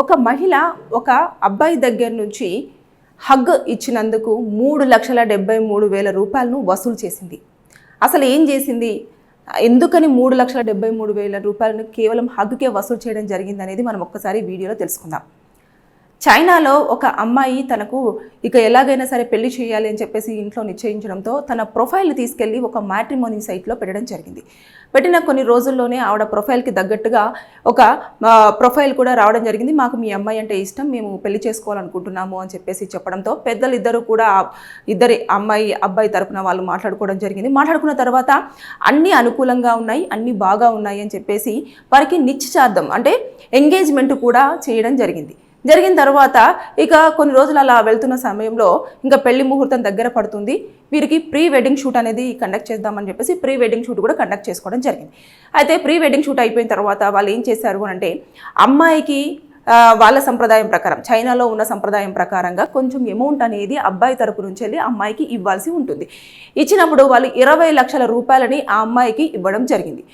ఒక మహిళ ఒక అబ్బాయి దగ్గర నుంచి హగ్ ఇచ్చినందుకు 3,73,000 రూపాయలను వసూలు చేసింది. అసలు ఏం చేసింది, ఎందుకని 3,73,000 రూపాయలను కేవలం హగ్కే వసూలు చేయడం జరిగింది అనేది మనం ఒక్కసారి వీడియోలో తెలుసుకుందాం. చైనాలో ఒక అమ్మాయి తనకు ఇక ఎలాగైనా సరే పెళ్లి చేయాలి అని చెప్పేసి ఇంట్లో నిశ్చయించడంతో తన ప్రొఫైల్ని తీసుకెళ్ళి ఒక మ్యాట్రిమోనీ సైట్లో పెట్టడం జరిగింది. పెట్టిన కొన్ని రోజుల్లోనే ఆవిడ ప్రొఫైల్కి తగ్గట్టుగా ఒక ప్రొఫైల్ కూడా రావడం జరిగింది. మాకు మీ అమ్మాయి అంటే ఇష్టం, మేము పెళ్లి చేసుకోవాలనుకుంటున్నాము అని చెప్పేసి చెప్పడంతో పెద్దలు ఇద్దరు కూడా ఇద్దరి అబ్బాయి తరపున వాళ్ళు మాట్లాడుకోవడం జరిగింది. మాట్లాడుకున్న తర్వాత అన్నీ అనుకూలంగా ఉన్నాయి, అన్నీ బాగా ఉన్నాయి అని చెప్పేసి వారికి నిశ్చితార్థం అంటే ఎంగేజ్మెంట్ కూడా చేయడం జరిగింది. జరిగిన తర్వాత ఇక కొన్ని రోజులు అలా వెళ్తున్న సమయంలో ఇంకా పెళ్లి ముహూర్తం దగ్గర పడుతుంది. వీరికి ప్రీ వెడ్డింగ్ షూట్ అనేది కండక్ట్ చేద్దామని చెప్పేసి ప్రీ వెడ్డింగ్ షూట్ కూడా కండక్ట్ చేసుకోవడం జరిగింది. అయితే ప్రీ వెడ్డింగ్ షూట్ అయిపోయిన తర్వాత వాళ్ళు ఏం చేశారు అంటే అమ్మాయికి వాళ్ళ సంప్రదాయం ప్రకారం, చైనాలో ఉన్న సంప్రదాయం ప్రకారంగా కొంచెం అమౌంట్ అనేది అబ్బాయి తరపు నుంచి వెళ్ళి అమ్మాయికి ఇవ్వాల్సి ఉంటుంది. ఇచ్చినప్పుడు వాళ్ళు 20 లక్షల రూపాయలని ఆ అమ్మాయికి ఇవ్వడం జరిగింది.